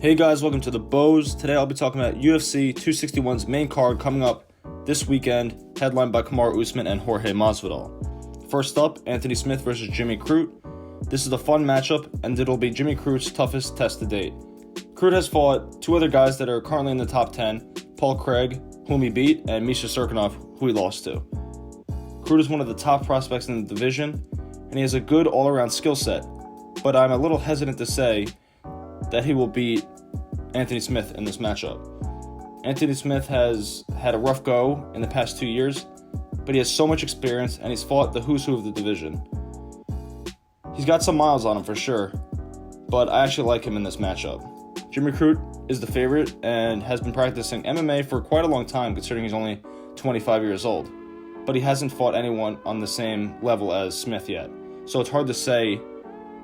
Hey guys, welcome to the Bows. Today I'll be talking about UFC 261's main card coming up this weekend, headlined by Kamaru Usman and Jorge Masvidal. First up, Anthony Smith versus Jimmy Crute. This is a fun matchup, and it'll be Jimmy Crute's toughest test to date. Crute has fought two other guys that are currently in the top 10, Paul Craig, whom he beat, and Misha Cirkunov, who he lost to. Crute is one of the top prospects in the division, and he has a good all-around skill set, but I'm a little hesitant to say that he will beat Anthony Smith in this matchup. Anthony Smith has had a rough go in the past 2 years, but he has so much experience and he's fought the who's who of the division. He's got some miles on him for sure, but I actually like him in this matchup. Jimmy Crute is the favorite and has been practicing MMA for quite a long time, considering he's only 25 years old, but he hasn't fought anyone on the same level as Smith yet, so it's hard to say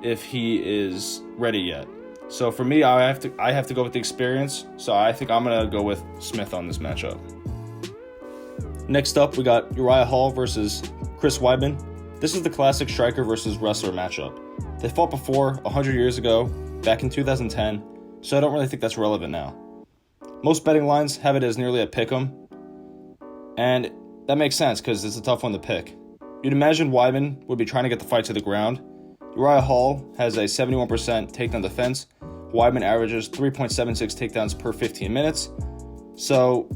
if he is ready yet. So for me, I have to go with the experience, so I think I'm going to go with Smith on this matchup. Next up, we got Uriah Hall versus Chris Weidman. This is the classic striker versus wrestler matchup. They fought before 100 years ago, back in 2010, so I don't really think that's relevant now. Most betting lines have it as nearly a pick'em, and that makes sense because it's a tough one to pick. You'd imagine Weidman would be trying to get the fight to the ground. Uriah Hall has a 71% takedown defense. Weidman averages 3.76 takedowns per 15 minutes. So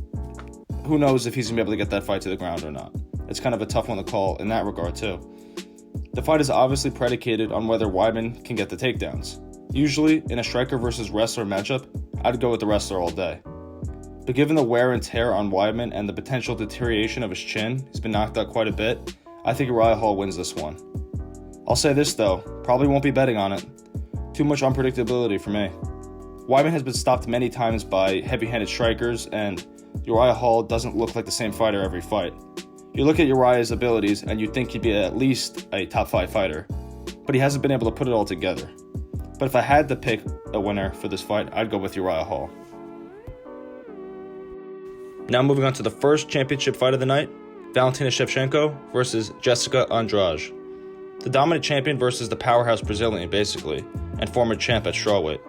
who knows if he's going to be able to get that fight to the ground or not. It's kind of a tough one to call in that regard too. The fight is obviously predicated on whether Weidman can get the takedowns. Usually, in a striker versus wrestler matchup, I'd go with the wrestler all day. But given the wear and tear on Weidman and the potential deterioration of his chin, he's been knocked out quite a bit, I think Uriah Hall wins this one. I'll say this though, probably won't be betting on it. Too much unpredictability for me. Weidman has been stopped many times by heavy-handed strikers, and Uriah Hall doesn't look like the same fighter every fight. You look at Uriah's abilities and you'd think he'd be at least a top 5 fighter, but he hasn't been able to put it all together. But if I had to pick a winner for this fight, I'd go with Uriah Hall. Now moving on to the first championship fight of the night, Valentina Shevchenko versus Jessica Andrade. The dominant champion versus the powerhouse Brazilian, basically, and former champ at strawweight.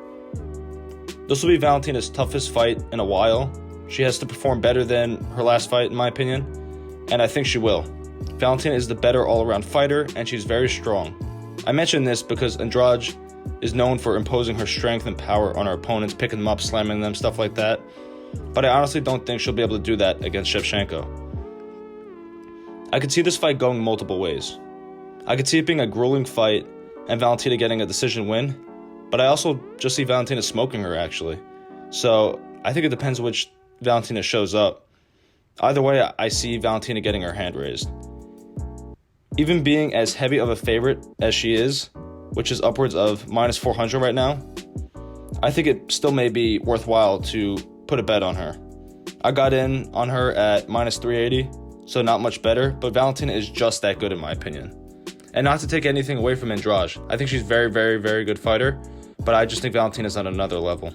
This will be Valentina's toughest fight in a while. She has to perform better than her last fight, in my opinion, and I think she will. Valentina is the better all-around fighter, and she's very strong. I mention this because Andrade is known for imposing her strength and power on her opponents, picking them up, slamming them, stuff like that, but I honestly don't think she'll be able to do that against Shevchenko. I could see this fight going multiple ways. I could see it being a grueling fight and Valentina getting a decision win, but I also just see Valentina smoking her, actually. So I think it depends which Valentina shows up. Either way, I see Valentina getting her hand raised. Even being as heavy of a favorite as she is, which is upwards of minus 400 right now, I think it still may be worthwhile to put a bet on her. I got in on her at minus 380, so not much better, but Valentina is just that good in my opinion. And not to take anything away from Andrade, I think she's very, very, very good fighter, but I just think Valentina's on another level.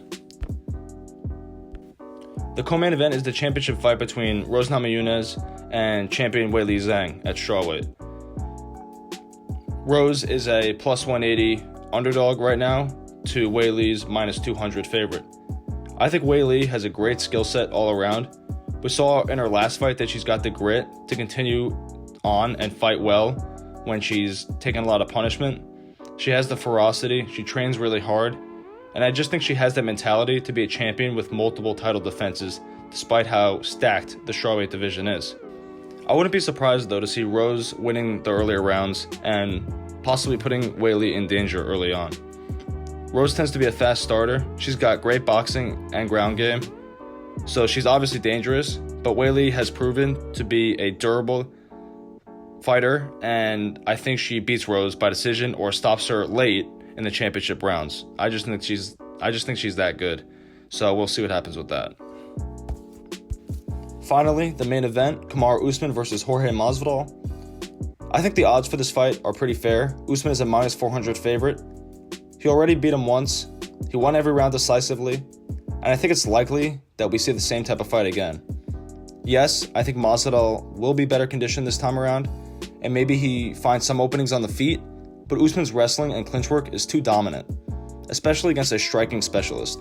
The co-main event is the championship fight between Rose Namajunas and champion Weili Zhang at strawweight. Rose is a plus 180 underdog right now to Weili's minus 200 favorite. I think Weili has a great skill set all around. We saw in her last fight that she's got the grit to continue on and fight well when she's taken a lot of punishment. She has the ferocity, she trains really hard, and I just think she has that mentality to be a champion with multiple title defenses, despite how stacked the strawweight division is. I wouldn't be surprised though to see Rose winning the earlier rounds and possibly putting Weili in danger early on. Rose tends to be a fast starter, she's got great boxing and ground game, so she's obviously dangerous, but Weili has proven to be a durable fighter, and I think she beats Rose by decision or stops her late in the championship rounds. I just think she's that good. So we'll see what happens with that. Finally, the main event, Kamaru Usman versus Jorge Masvidal. I think the odds for this fight are pretty fair. Usman is a minus 400 favorite. He already beat him once. He won every round decisively, and I think it's likely that we see the same type of fight again. Yes, I think Masvidal will be better conditioned this time around, and maybe he finds some openings on the feet, but Usman's wrestling and clinch work is too dominant, especially against a striking specialist.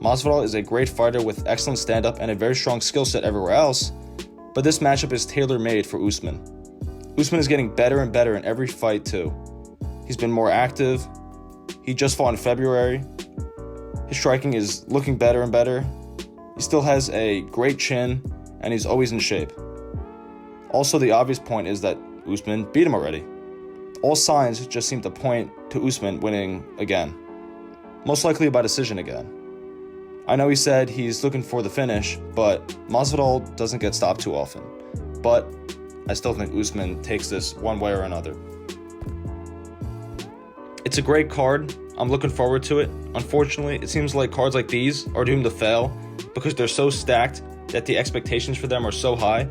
Masvidal is a great fighter with excellent stand-up and a very strong skill set everywhere else, but this matchup is tailor-made for Usman. Usman is getting better and better in every fight too. He's been more active. He just fought in February. His striking is looking better and better. He still has a great chin, and he's always in shape. Also, the obvious point is that Usman beat him already. All signs just seem to point to Usman winning again. Most likely by decision again. I know he said he's looking for the finish, but Masvidal doesn't get stopped too often. But I still think Usman takes this one way or another. It's a great card. I'm looking forward to it. Unfortunately, it seems like cards like these are doomed to fail because they're so stacked that the expectations for them are so high.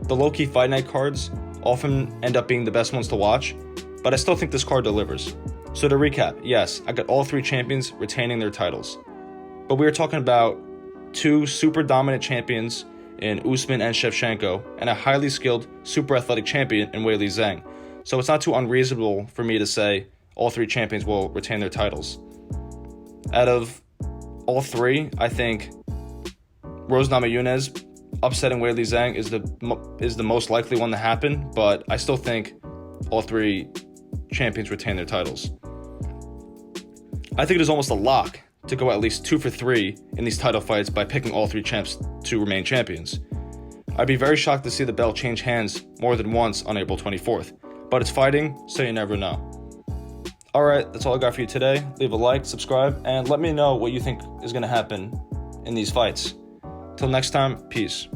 The low-key fight night cards often end up being the best ones to watch, but I still think this card delivers. So to recap, yes, I got all three champions retaining their titles. But we are talking about two super dominant champions in Usman and Shevchenko, and a highly skilled, super athletic champion in Weili Zhang. So it's not too unreasonable for me to say all three champions will retain their titles. Out of all three, I think Rose Namajunas upsetting Weili Zhang is the most likely one to happen, but I still think all three champions retain their titles. I think it is almost a lock to go at least 2 for 3 in these title fights by picking all three champs to remain champions. I'd be very shocked to see the belt change hands more than once on April 24th, but it's fighting, so you never know. Alright, that's all I got for you today. Leave a like, subscribe, and let me know what you think is going to happen in these fights. Till next time, peace.